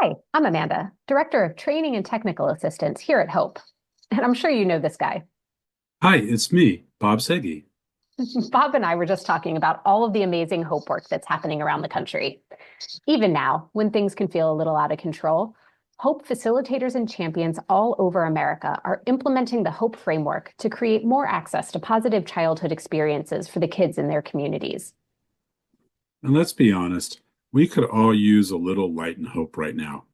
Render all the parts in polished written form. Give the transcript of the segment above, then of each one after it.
Hi, I'm Amanda, Director of Training and Technical Assistance here at Hope. And I'm sure you know this guy. Hi, it's me, Bob Sege. Bob and I were just talking about all of the amazing Hope work that's happening around the country. Even now, when things can feel a little out of control, Hope facilitators and champions all over America are implementing the Hope framework to create more access to positive childhood experiences for the kids in their communities. And let's be honest, we could all use a little light and hope right now.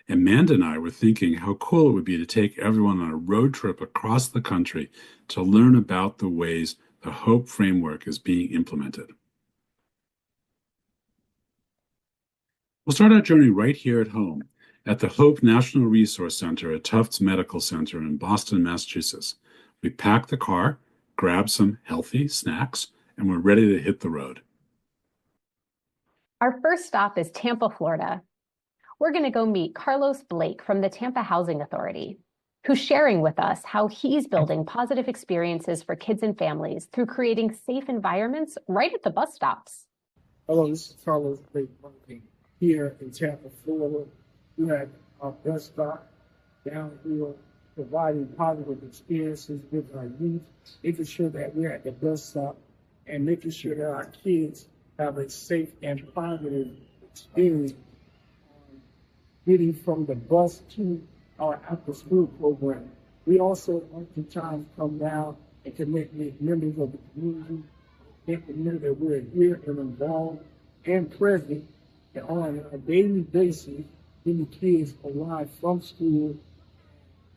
Amanda and I were thinking how cool it would be to take everyone on a road trip across the country to learn about the ways the Hope framework is being implemented. We'll start our journey right here at home at the Hope National Resource Center at Tufts Medical Center in Boston, Massachusetts. We packed the car, grabbed some healthy snacks, and we're ready to hit the road. Our first stop is Tampa, Florida. We're going to go meet Carlos Blake from the Tampa Housing Authority, who's sharing with us how he's building positive experiences for kids and families through creating safe environments right at the bus stops. Hello, this is Carlos Blake here in Tampa, Florida. We're at our bus stop down here, providing positive experiences with our youth, making sure that we're at the bus stop and making sure that our kids have a safe and positive experience getting from the bus to our after-school program. We also oftentimes come down and connect with members of the community, let them know that we're here and involved and present and on a daily basis when the kids arrive from school,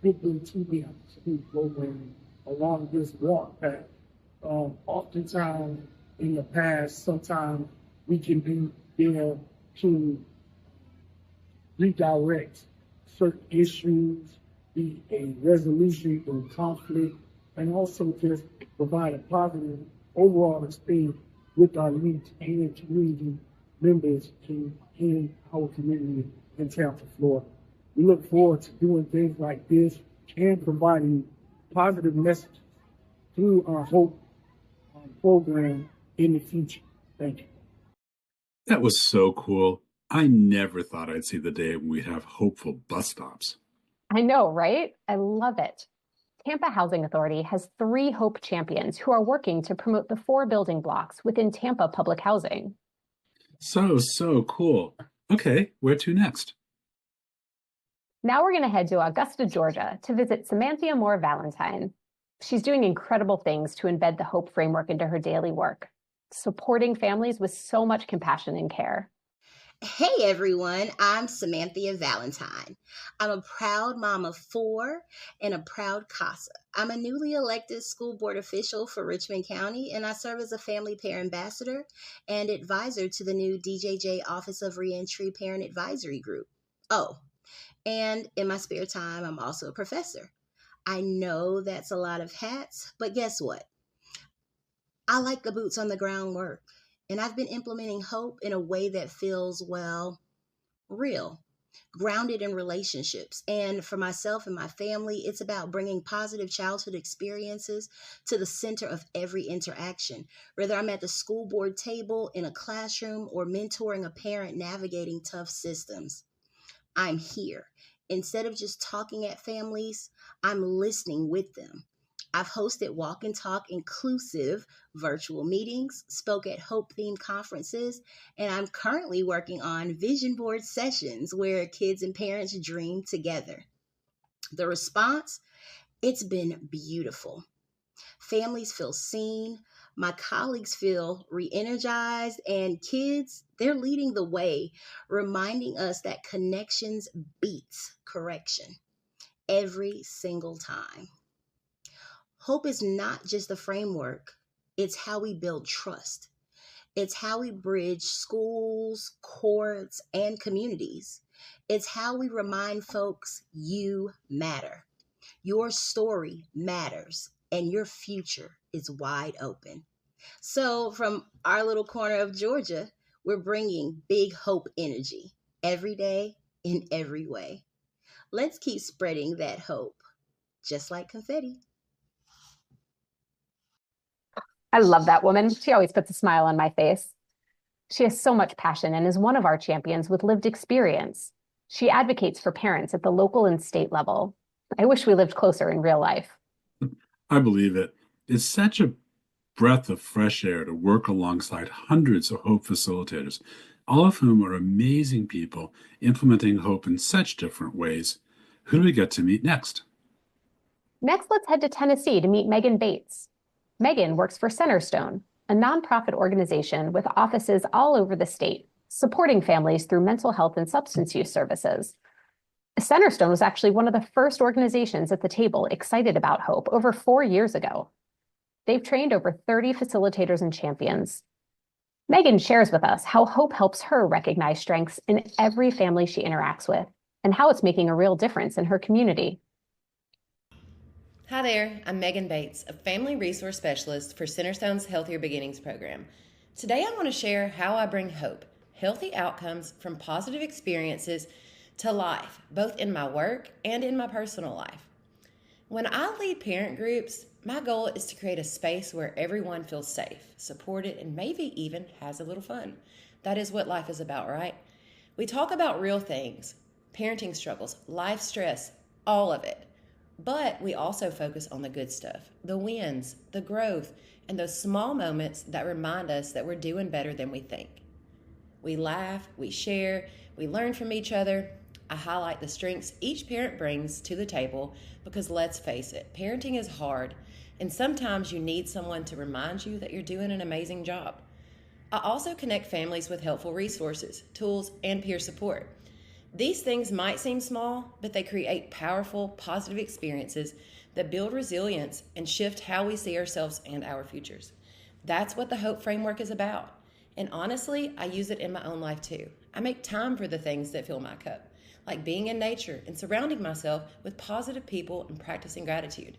get them to the after-school program along this walk path. Oftentimes in the past, sometimes we can be there to redirect certain issues, be a resolution in conflict, and also just provide a positive overall experience with our youth and community members in our community in Tampa, Florida. We look forward to doing things like this and providing positive messages through our Hope program in the future. Thank you. That was so cool. I never thought I'd see the day when we'd have hopeful bus stops. I know, right? I love it. Tampa Housing Authority has 3 Hope champions who are working to promote the 4 building blocks within Tampa public housing. So cool. Okay, where to next? Now we're going to head to Augusta, Georgia to visit Samanthia Valentine. She's doing incredible things to embed the Hope framework into her daily work, supporting families with so much compassion and care. Hey everyone, I'm Samanthia Valentine. I'm a proud mom of 4 and a proud CASA. I'm a newly elected school board official for Richmond County, and I serve as a family parent ambassador and advisor to the new DJJ Office of Reentry Parent Advisory Group. Oh, and in my spare time, I'm also a professor. I know that's a lot of hats, but guess what? I like the boots on the ground work. And I've been implementing Hope in a way that feels, well, real, grounded in relationships. And for myself and my family, it's about bringing positive childhood experiences to the center of every interaction, whether I'm at the school board table, in a classroom, or mentoring a parent navigating tough systems. I'm here. Instead of just talking at families, I'm listening with them. I've hosted walk and talk inclusive virtual meetings, spoke at Hope themed conferences, and I'm currently working on vision board sessions where kids and parents dream together. The response, it's been beautiful. Families feel seen, my colleagues feel re-energized, and kids, they're leading the way, reminding us that connections beats correction every single time. Hope is not just a framework, it's how we build trust. It's how we bridge schools, courts, and communities. It's how we remind folks you matter. Your story matters, and your future is wide open. So, from our little corner of Georgia, we're bringing big hope energy every day in every way. Let's keep spreading that hope, just like confetti. I love that woman. She always puts a smile on my face. She has so much passion and is one of our champions with lived experience. She advocates for parents at the local and state level. I wish we lived closer in real life. I believe it. It's such a breath of fresh air to work alongside hundreds of Hope facilitators, all of whom are amazing people implementing Hope in such different ways. Who do we get to meet next? Next, let's head to Tennessee to meet Meaghan Bates. Meaghan works for Centerstone, a nonprofit organization with offices all over the state, supporting families through mental health and substance use services. Centerstone was actually one of the first organizations at the table excited about Hope over 4 years ago. They've trained over 30 facilitators and champions. Meaghan shares with us how Hope helps her recognize strengths in every family she interacts with and how it's making a real difference in her community. Hi there, I'm Meaghan Bates, a family resource specialist for Centerstone's Healthier Beginnings program. Today I want to share how I bring hope, healthy outcomes from positive experiences to life, both in my work and in my personal life. When I lead parent groups, my goal is to create a space where everyone feels safe, supported, and maybe even has a little fun. That is what life is about, right? We talk about real things, parenting struggles, life stress, all of it. But we also focus on the good stuff, the wins, the growth, and those small moments that remind us that we're doing better than we think. We laugh, we share, we learn from each other. I highlight the strengths each parent brings to the table because let's face it, parenting is hard, and sometimes you need someone to remind you that you're doing an amazing job. I also connect families with helpful resources, tools, and peer support. These things might seem small, but they create powerful, positive experiences that build resilience and shift how we see ourselves and our futures. That's what the Hope Framework is about. And honestly, I use it in my own life too. I make time for the things that fill my cup, like being in nature and surrounding myself with positive people and practicing gratitude.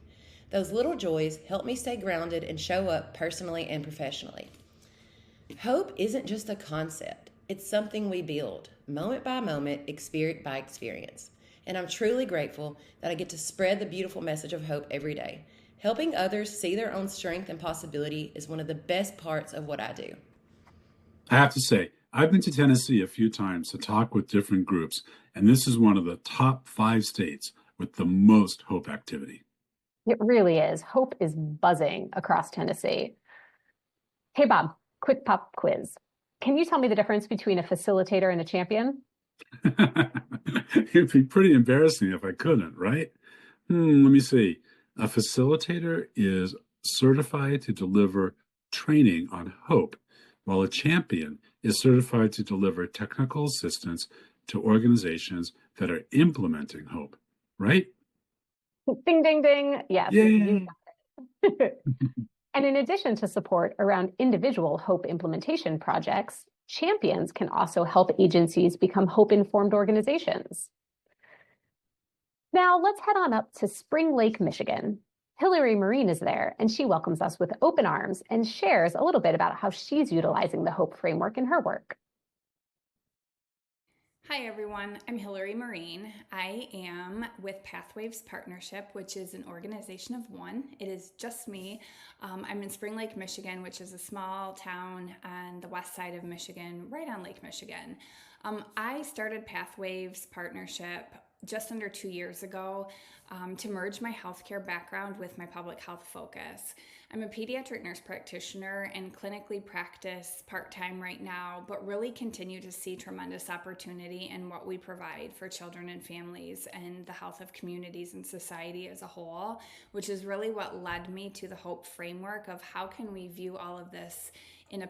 Those little joys help me stay grounded and show up personally and professionally. Hope isn't just a concept. It's something we build, moment by moment, experience by experience. And I'm truly grateful that I get to spread the beautiful message of hope every day. Helping others see their own strength and possibility is one of the best parts of what I do. I have to say, I've been to Tennessee a few times to talk with different groups, and this is one of the top 5 states with the most Hope activity. It really is. Hope is buzzing across Tennessee. Hey, Bob, quick pop quiz. Can you tell me the difference between a facilitator and a champion? It'd be pretty embarrassing if I couldn't, right? Let me see. A facilitator is certified to deliver training on Hope, while a champion is certified to deliver technical assistance to organizations that are implementing Hope, right? Ding, ding, ding. Yes, Yay. you got it. And in addition to support around individual Hope implementation projects, champions can also help agencies become Hope-informed organizations. Now let's head on up to Spring Lake, Michigan. Hilary Marine is there, and she welcomes us with open arms and shares a little bit about how she's utilizing the Hope framework in her work. Hi everyone, I'm Hilary Marine. I am with Pathwaves Partnership, which is an organization of one. It is just me. I'm in Spring Lake, Michigan, which is a small town on the west side of Michigan, right on Lake Michigan. I started Pathwaves Partnership just under 2 years ago to merge my healthcare background with my public health focus. I'm a pediatric nurse practitioner and clinically practice part-time right now, but really continue to see tremendous opportunity in what we provide for children and families and the health of communities and society as a whole, which is really what led me to the Hope framework of how can we view all of this in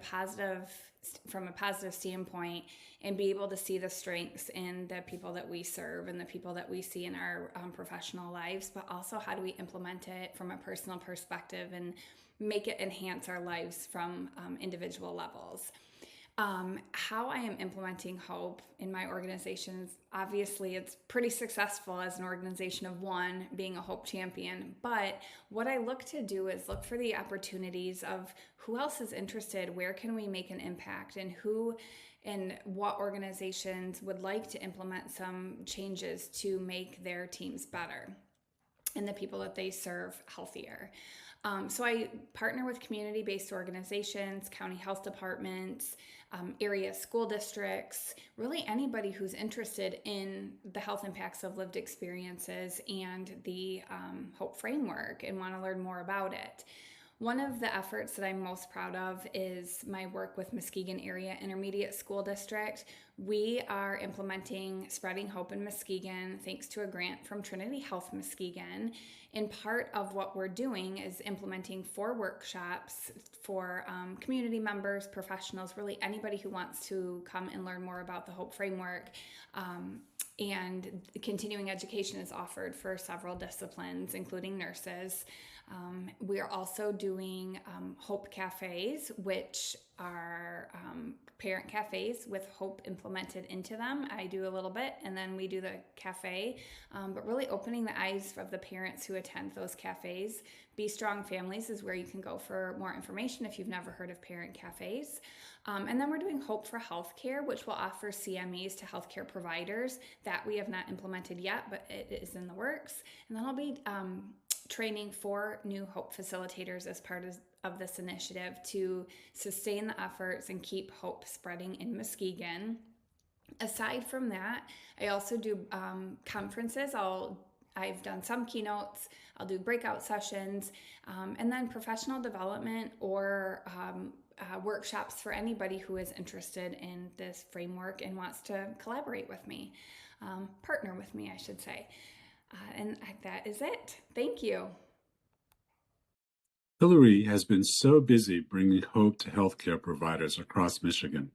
from a positive standpoint and be able to see the strengths in the people that we serve and the people that we see in our professional lives, but also how do we implement it from a personal perspective and make it enhance our lives from individual levels. How I am implementing Hope in my organizations, obviously it's pretty successful as an organization of one, being a Hope champion, but what I look to do is look for the opportunities of who else is interested, where can we make an impact, and who and what organizations would like to implement some changes to make their teams better and the people that they serve healthier. So I partner with community-based organizations, county health departments, area school districts, really anybody who's interested in the health impacts of lived experiences and the HOPE framework and want to learn more about it. One of the efforts that I'm most proud of is my work with Muskegon Area Intermediate School District. We are implementing Spreading Hope in Muskegon thanks to a grant from Trinity Health Muskegon. And part of what we're doing is implementing 4 workshops for community members, professionals, really anybody who wants to come and learn more about the HOPE framework. And continuing education is offered for several disciplines, including nurses. We are also doing HOPE cafes, which are parent cafes with HOPE implemented into them. I do a little bit, and then we do the cafe, but really opening the eyes of the parents who attend those cafes. Be Strong Families is where you can go for more information if you've never heard of parent cafes. And then we're doing HOPE for Healthcare, which will offer CMEs to healthcare providers. That we have not implemented yet, but it is in the works. And then I'll be training 4 new HOPE facilitators as part of this initiative to sustain the efforts and keep HOPE spreading in Muskegon. Aside from that, I also do conferences. I've done some keynotes, I'll do breakout sessions, and then professional development or workshops for anybody who is interested in this framework and wants to collaborate with me, partner with me, I should say. And that is it. Thank you. Hilary has been so busy bringing hope to healthcare providers across Michigan.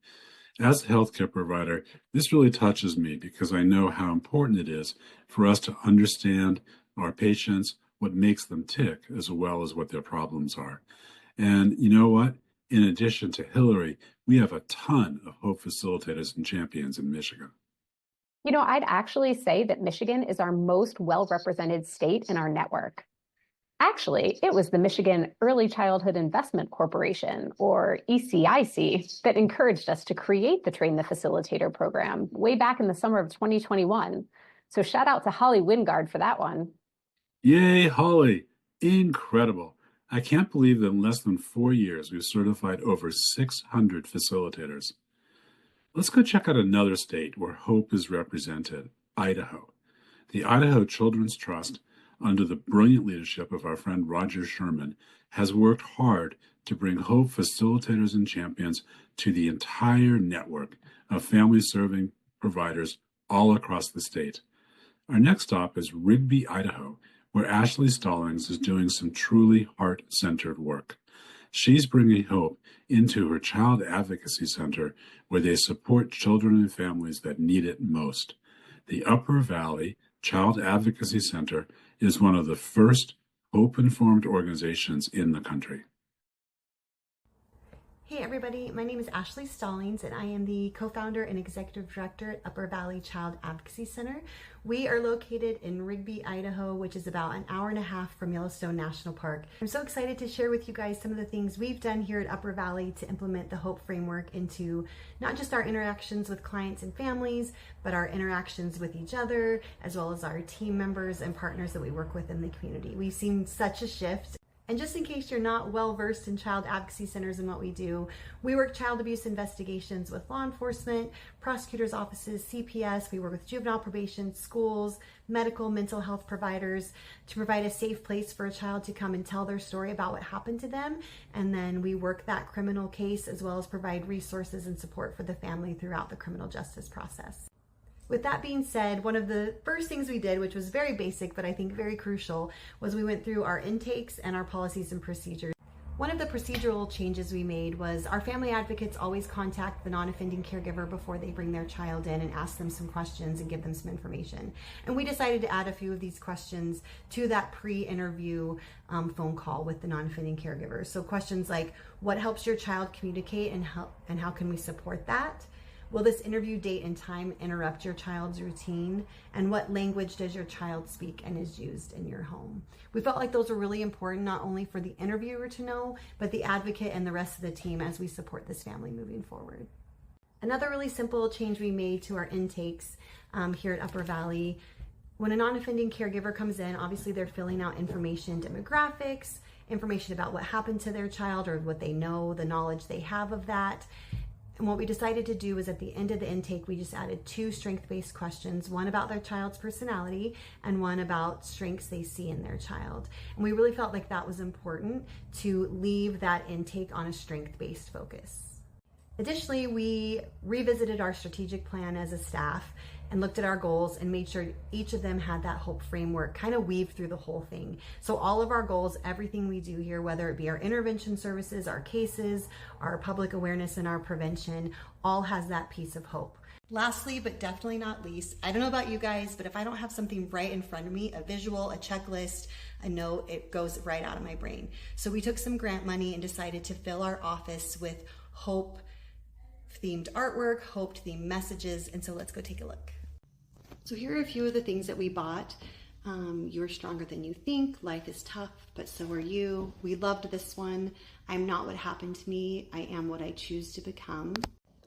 As a healthcare provider, this really touches me because I know how important it is for us to understand our patients, what makes them tick, as well as what their problems are. And you know what? In addition to Hilary, we have a ton of HOPE facilitators and champions in Michigan. You know, I'd actually say that Michigan is our most well-represented state in our network. Actually, it was the Michigan Early Childhood Investment Corporation, or ECIC, that encouraged us to create the Train the Facilitator program way back in the summer of 2021. So shout out to Holly Wingard for that one. Yay, Holly! Incredible. I can't believe that in less than 4 years, we've certified over 600 facilitators. Let's go check out another state where HOPE is represented, Idaho. The Idaho Children's Trust, under the brilliant leadership of our friend Roger Sherman, has worked hard to bring HOPE facilitators and champions to the entire network of family-serving providers all across the state. Our next stop is Rigby, Idaho, where Ashley Stallings is doing some truly heart-centered work. She's bringing HOPE into her Child Advocacy Center, where they support children and families that need it most. The Upper Valley Child Advocacy Center is one of the first HOPE-informed organizations in the country. Hey everybody, my name is Ashley Stallings and I am the co-founder and executive director at Upper Valley Child Advocacy Center. We are located in Rigby, Idaho, which is about an hour and a half from Yellowstone National Park. I'm so excited to share with you guys some of the things we've done here at Upper Valley to implement the HOPE framework into not just our interactions with clients and families, but our interactions with each other, as well as our team members and partners that we work with in the community. We've seen such a shift. And just in case you're not well versed in child advocacy centers and what we do, we work child abuse investigations with law enforcement, prosecutors' offices, CPS. We work with juvenile probation, schools, medical, mental health providers to provide a safe place for a child to come and tell their story about what happened to them. And then we work that criminal case as well as provide resources and support for the family throughout the criminal justice process. With that being said, one of the first things we did, which was very basic, but I think very crucial, was we went through our intakes and our policies and procedures. One of the procedural changes we made was our family advocates always contact the non-offending caregiver before they bring their child in and ask them some questions and give them some information. And we decided to add a few of these questions to that pre-interview phone call with the non-offending caregiver. So questions like, what helps your child communicate and how can we support that? Will this interview date and time interrupt your child's routine? And what language does your child speak and is used in your home? We felt like those were really important, not only for the interviewer to know, but the advocate and the rest of the team as we support this family moving forward. Another really simple change we made to our intakes here at Upper Valley, when a non-offending caregiver comes in, obviously they're filling out information, demographics, information about what happened to their child or what they know, the knowledge they have of that. And what we decided to do is at the end of the intake, we just added 2 strength-based questions, one about their child's personality and one about strengths they see in their child. And we really felt like that was important to leave that intake on a strength-based focus. Additionally, we revisited our strategic plan as a staff and looked at our goals and made sure each of them had that hope framework kind of weaved through the whole thing. So all of our goals, everything we do here, whether it be our intervention services, our cases, our public awareness, and our prevention, all has that piece of hope. Lastly, but definitely not least, I don't know about you guys, but if I don't have something right in front of me, a visual, a checklist, a note, it goes right out of my brain. So we took some grant money and decided to fill our office with hope themed artwork, hope themed messages, and so let's go take a look. So here are a few of the things that we bought. You're stronger than you think, life is tough, but so are you. We loved this one. I'm not what happened to me, I am what I choose to become.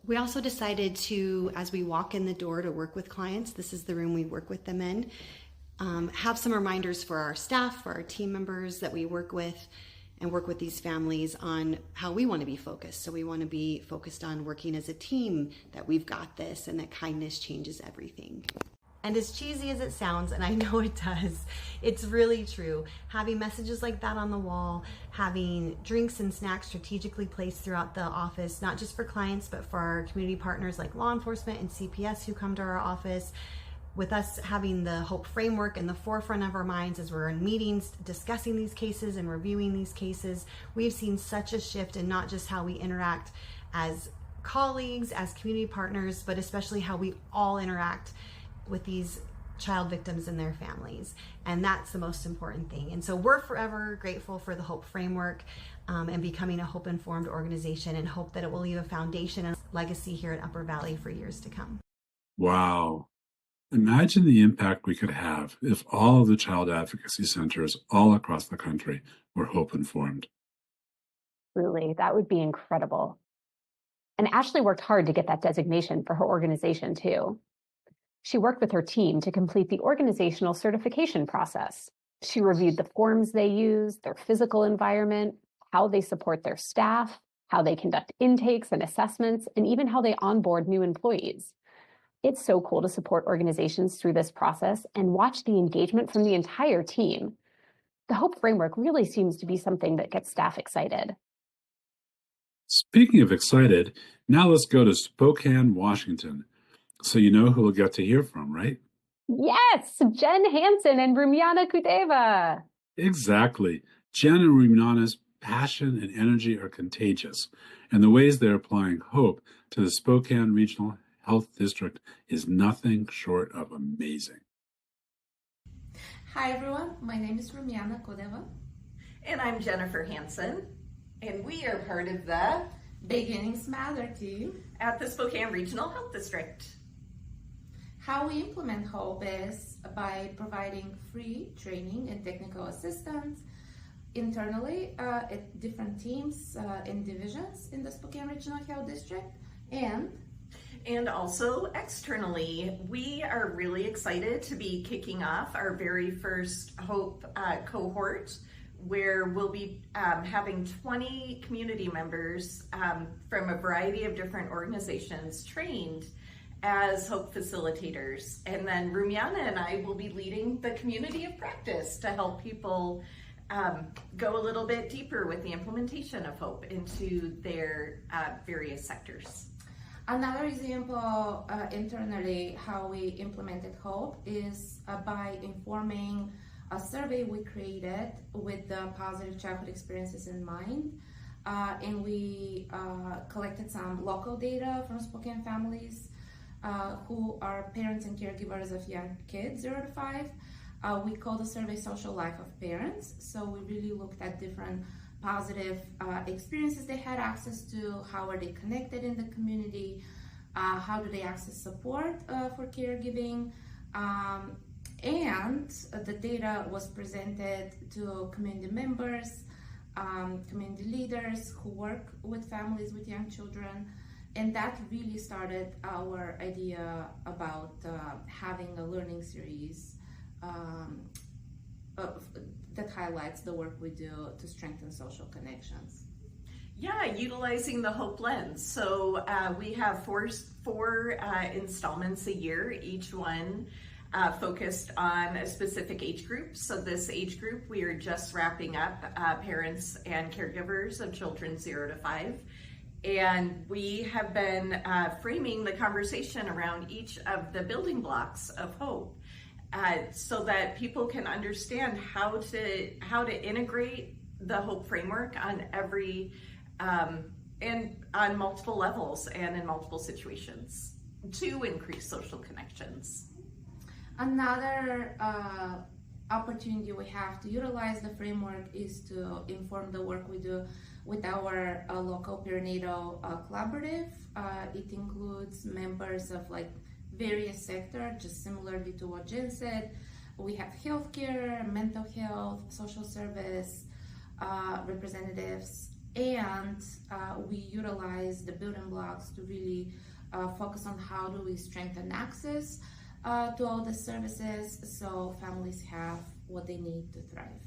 We also decided to, as we walk in the door to work with clients, this is the room we work with them in, have some reminders for our staff, for our team members that we work with, and work with these families on how we want to be focused. So we want to be focused on working as a team, that we've got this, and that kindness changes everything. And as cheesy as it sounds, and I know it does, it's really true. Having messages like that on the wall, having drinks and snacks strategically placed throughout the office, not just for clients, but for our community partners like law enforcement and CPS who come to our office, with us having the hope framework in the forefront of our minds as we're in meetings discussing these cases and reviewing these cases, we've seen such a shift in not just how we interact as colleagues, as community partners, but especially how we all interact with these child victims and their families. And that's the most important thing. And so we're forever grateful for the hope framework and becoming a hope-informed organization, and hope that it will leave a foundation and legacy here at Upper Valley for years to come. Wow. Imagine the impact we could have if all of the child advocacy centers all across the country were hope-informed. Truly, that would be incredible. And Ashley worked hard to get that designation for her organization too. She worked with her team to complete the organizational certification process. She reviewed the forms they use, their physical environment, how they support their staff, how they conduct intakes and assessments, and even how they onboard new employees. It's so cool to support organizations through this process and watch the engagement from the entire team. The Hope Framework really seems to be something that gets staff excited. Speaking of excited, now let's go to Spokane, Washington. So you know who we'll get to hear from, right? Yes, Jen Hansen and Rumyana Kudeva. Exactly. Jen and Rumyana's passion and energy are contagious, and the ways they're applying hope to the Spokane Regional Health District is nothing short of amazing. Hi everyone, my name is Rumyana Kudeva. And I'm Jennifer Hansen, and we are part of the Beginnings Matter team at the Spokane Regional Health District. How we implement HOPE is by providing free training and technical assistance internally at different teams and divisions in the Spokane Regional Health District, and also externally. We are really excited to be kicking off our very first HOPE cohort, where we'll be having 20 community members from a variety of different organizations trained as HOPE facilitators. And then Rumyana and I will be leading the community of practice to help people go a little bit deeper with the implementation of HOPE into their various sectors. Another example internally how we implemented HOPE is by informing a survey we created with the positive childhood experiences in mind. And we collected some local data from Spokane families who are parents and caregivers of young kids 0 to 5. We call the survey Social Life of Parents. So we really looked at different positive experiences they had access to, how are they connected in the community, how do they access support for caregiving, and the data was presented to community members, community leaders who work with families with young children, and that really started our idea about having a learning series that highlights the work we do to strengthen social connections. Yeah, utilizing the Hope lens. So we have four installments a year, each one focused on a specific age group. So this age group, we are just wrapping up parents and caregivers of children 0 to 5. And we have been framing the conversation around each of the building blocks of hope so that people can understand how to integrate the hope framework on every and on multiple levels and in multiple situations to increase social connections. Another opportunity we have to utilize the framework is to inform the work we do with our local perinatal collaborative. It includes members of like various sectors, just similarly to what Jen said. We have healthcare, mental health, social service representatives, and we utilize the building blocks to really focus on how do we strengthen access to all the services so families have what they need to thrive.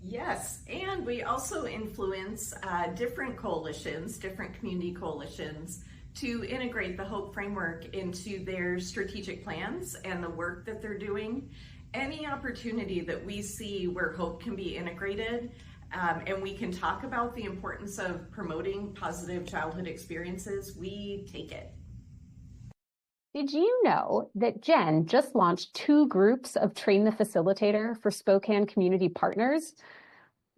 Yes, and we also influence different coalitions, different community coalitions, to integrate the Hope framework into their strategic plans and the work that they're doing. Any opportunity that we see where hope can be integrated, and we can talk about the importance of promoting positive childhood experiences, we take it. Did you know that Jen just launched 2 groups of Train the Facilitator for Spokane community partners?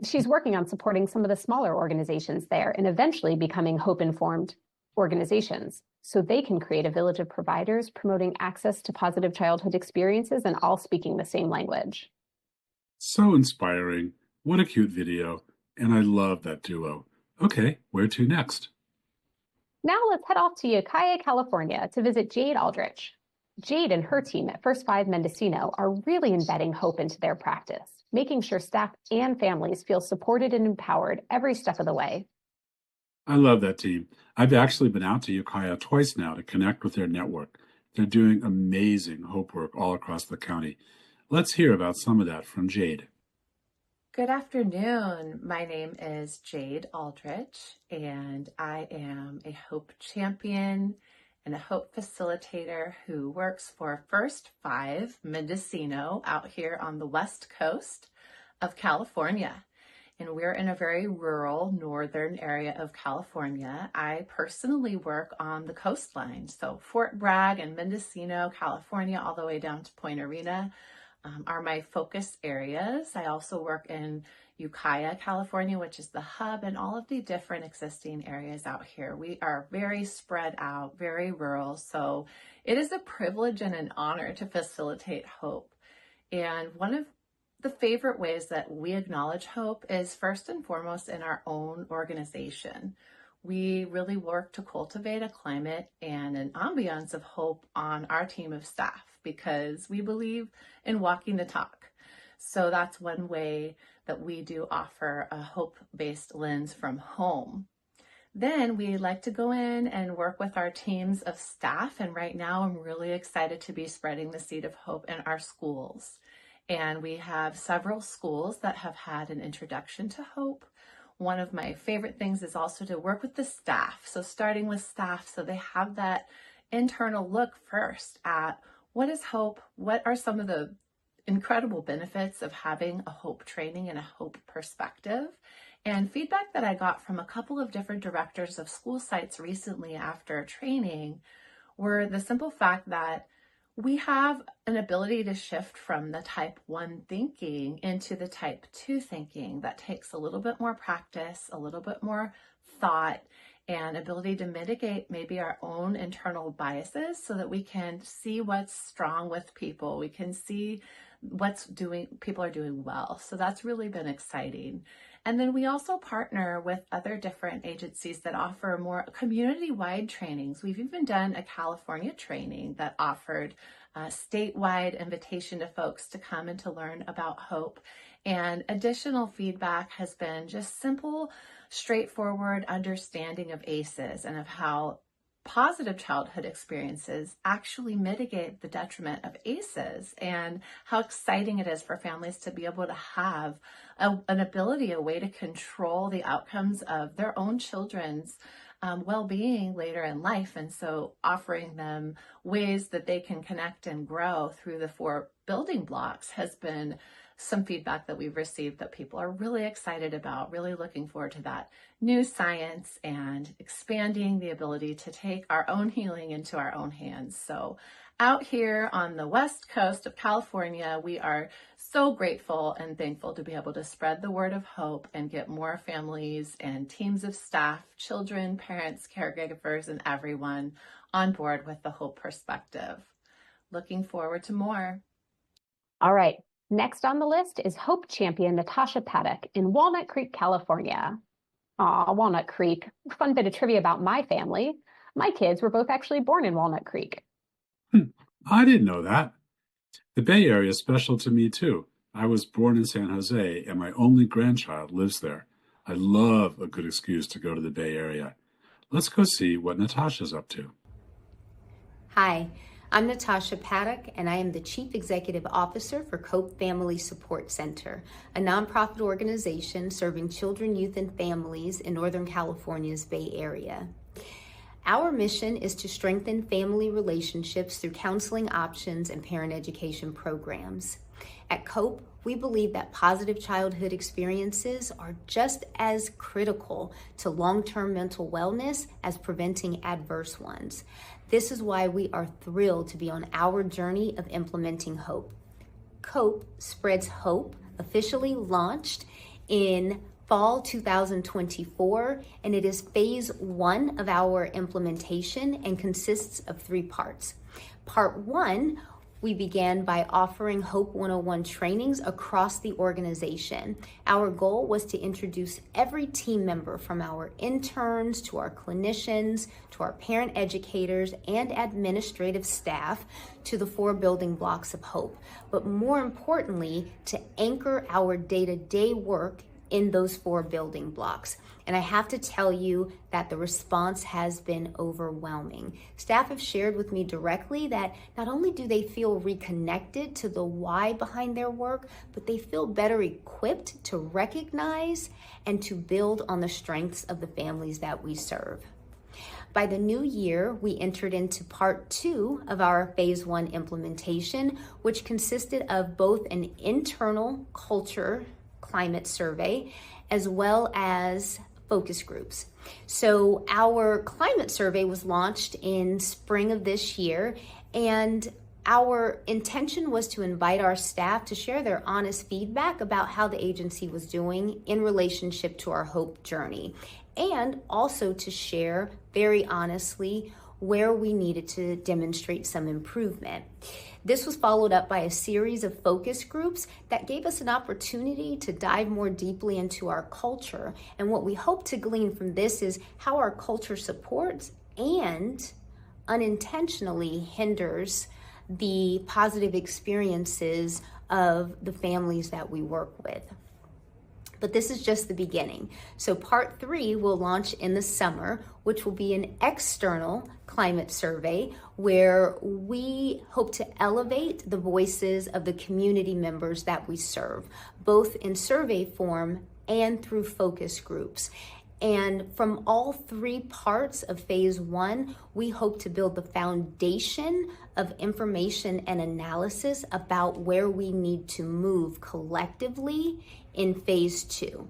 She's working on supporting some of the smaller organizations there and eventually becoming hope-informed organizations so they can create a village of providers promoting access to positive childhood experiences and all speaking the same language. So inspiring. What a cute video. And I love that duo. Okay, where to next? Now let's head off to Ukiah, California to visit Jade Aldrich. Jade and her team at First 5 Mendocino are really embedding hope into their practice, making sure staff and families feel supported and empowered every step of the way. I love that team. I've actually been out to Ukiah twice now to connect with their network. They're doing amazing hope work all across the county. Let's hear about some of that from Jade. Good afternoon. My name is Jade Aldrich, and I am a hope champion and a hope facilitator who works for First 5 Mendocino out here on the west coast of California. And we're in a very rural northern area of California. I personally work on the coastline, so Fort Bragg and Mendocino, California, all the way down to Point Arena are my focus areas. I also work in Ukiah, California, which is the hub, and all of the different existing areas out here. We are very spread out, very rural, so it is a privilege and an honor to facilitate hope. And one of the favorite ways that we acknowledge hope is first and foremost in our own organization. We really work to cultivate a climate and an ambiance of hope on our team of staff because we believe in walking the talk. So that's one way that we do offer a hope-based lens from home. Then we like to go in and work with our teams of staff. And right now I'm really excited to be spreading the seed of hope in our schools. And we have several schools that have had an introduction to hope. One of my favorite things is also to work with the staff. So starting with staff so they have that internal look first at what is hope, what are some of the incredible benefits of having a hope training and a hope perspective. And feedback that I got from a couple of different directors of school sites recently after training were the simple fact that we have an ability to shift from the type 1 thinking into the type 2 thinking that takes a little bit more practice, a little bit more thought, and ability to mitigate maybe our own internal biases so that we can see what's strong with people. We can see people are doing well. So that's really been exciting. And then we also partner with other different agencies that offer more community-wide trainings. We've even done a California training that offered a statewide invitation to folks to come and to learn about hope. And additional feedback has been just simple, straightforward understanding of ACEs and of how positive childhood experiences actually mitigate the detriment of ACEs, and how exciting it is for families to be able to have an ability, a way to control the outcomes of their own children's well-being later in life. And so offering them ways that they can connect and grow through the 4 building blocks has been some feedback that we've received that people are really excited about, really looking forward to that new science and expanding the ability to take our own healing into our own hands. So out here on the West Coast of California, we are so grateful and thankful to be able to spread the word of hope and get more families and teams of staff, children, parents, caregivers, and everyone on board with the hope perspective. Looking forward to more. All right. Next on the list is Hope champion LaTysa Paddock in Walnut Creek, California. Aw, Walnut Creek. Fun bit of trivia about my family. My kids were both actually born in Walnut Creek. I didn't know that. The Bay Area is special to me too. I was born in San Jose and my only grandchild lives there. I love a good excuse to go to the Bay Area. Let's go see what Natasha's up to. Hi, I'm LaTysa Paddock, and I am the Chief Executive Officer for Cope Family Support Center, a nonprofit organization serving children, youth, and families in Northern California's Bay Area. Our mission is to strengthen family relationships through counseling options and parent education programs. At Cope, we believe that positive childhood experiences are just as critical to long-term mental wellness as preventing adverse ones. This is why we are thrilled to be on our journey of implementing hope. Cope Spreads Hope officially launched in fall 2024, and it is phase 1 of our implementation and consists of 3 parts. Part 1, we began by offering Hope 101 trainings across the organization. Our goal was to introduce every team member, from our interns to our clinicians to our parent educators and administrative staff, to the 4 building blocks of hope, but more importantly, to anchor our day-to-day work in those 4 building blocks. And I have to tell you that the response has been overwhelming. Staff have shared with me directly that not only do they feel reconnected to the why behind their work, but they feel better equipped to recognize and to build on the strengths of the families that we serve. By the new year, we entered into part 2 of our phase 1 implementation, which consisted of both an internal culture climate survey as well as focus groups. So our climate survey was launched in spring of this year, and our intention was to invite our staff to share their honest feedback about how the agency was doing in relationship to our hope journey, and also to share very honestly where we needed to demonstrate some improvement. This was followed up by a series of focus groups that gave us an opportunity to dive more deeply into our culture. And what we hope to glean from this is how our culture supports and unintentionally hinders the positive experiences of the families that we work with. But this is just the beginning. So part 3 will launch in the summer, which will be an external climate survey where we hope to elevate the voices of the community members that we serve, both in survey form and through focus groups. And from all 3 parts of phase 1, we hope to build the foundation of information and analysis about where we need to move collectively in phase 2.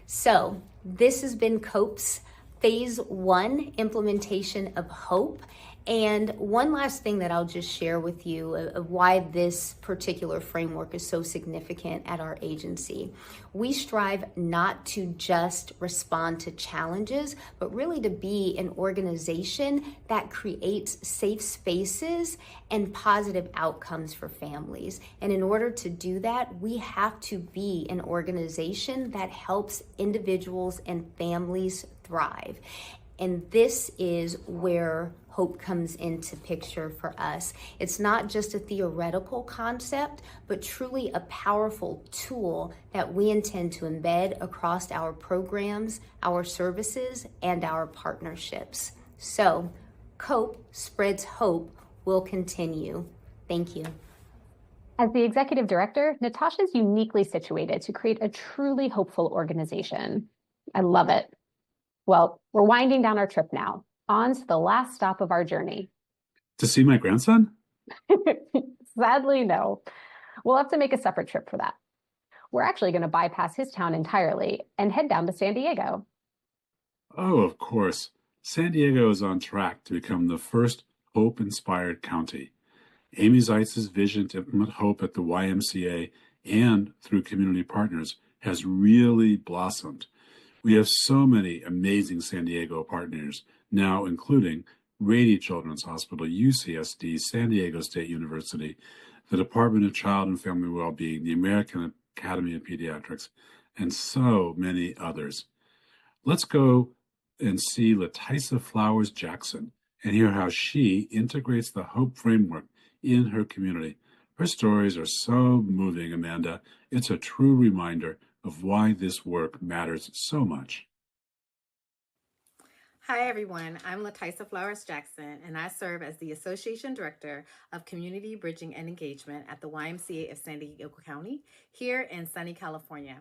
So this has been COPE's phase 1 implementation of hope. And one last thing that I'll just share with you of why this particular framework is so significant at our agency. We strive not to just respond to challenges, but really to be an organization that creates safe spaces and positive outcomes for families. And in order to do that, we have to be an organization that helps individuals and families thrive. And this is where hope comes into picture for us. It's not just a theoretical concept, but truly a powerful tool that we intend to embed across our programs, our services, and our partnerships. So COPE spreads hope will continue. Thank you. As the executive director, Natasha is uniquely situated to create a truly hopeful organization. I love it. Well, we're winding down our trip now, on to the last stop of our journey. To see my grandson? Sadly, no. We'll have to make a separate trip for that. We're actually going to bypass his town entirely and head down to San Diego. Oh, of course. San Diego is on track to become the first hope-inspired county. Amy Zeitz's vision to implement hope at the YMCA and through community partners has really blossomed. We have so many amazing San Diego partners now, including Rady Children's Hospital, UCSD, San Diego State University, the Department of Child and Family Wellbeing, the American Academy of Pediatrics, and so many others. Let's go and see LaTysa Flowers Jackson and hear how she integrates the Hope framework in her community. Her stories are so moving, Amanda. It's a true reminder of why this work matters so much. Hi, everyone. I'm LaTysa Flowers Jackson, and I serve as the Association Director of Community Bridging and Engagement at the YMCA of San Diego County here in sunny California.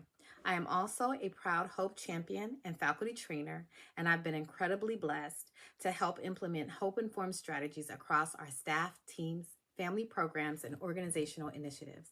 I am also a proud Hope champion and faculty trainer, and I've been incredibly blessed to help implement Hope-informed strategies across our staff, teams, family programs, and organizational initiatives.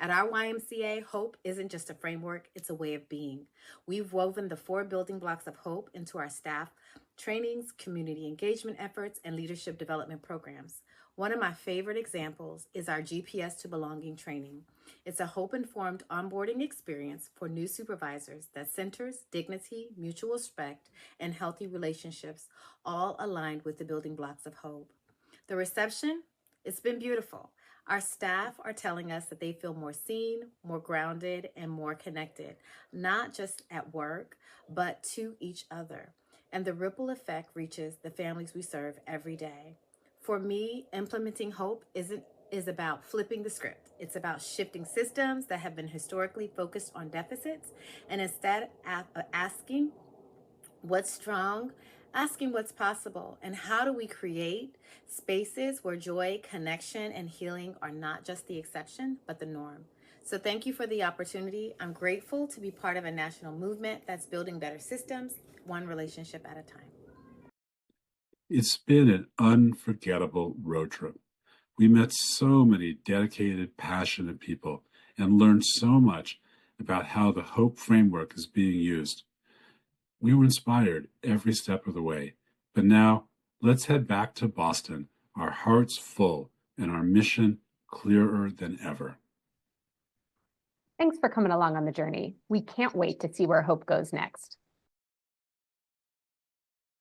At our YMCA, Hope isn't just a framework, it's a way of being. We've woven the 4 building blocks of Hope into our staff trainings, community engagement efforts, and leadership development programs. One of my favorite examples is our GPS to Belonging training. It's a hope-informed onboarding experience for new supervisors that centers dignity, mutual respect, and healthy relationships, all aligned with the building blocks of hope. The reception, it's been beautiful. Our staff are telling us that they feel more seen, more grounded, and more connected, not just at work, but to each other. And the ripple effect reaches the families we serve every day. For me, implementing hope is about flipping the script. It's about shifting systems that have been historically focused on deficits, and instead of asking what's strong, asking what's possible, and how do we create spaces where joy, connection, and healing are not just the exception, but the norm. So thank you for the opportunity. I'm grateful to be part of a national movement that's building better systems, one relationship at a time. It's been an unforgettable road trip. We met so many dedicated, passionate people and learned so much about how the Hope framework is being used. We were inspired every step of the way. But now, let's head back to Boston, our hearts full and our mission clearer than ever. Thanks for coming along on the journey. We can't wait to see where Hope goes next.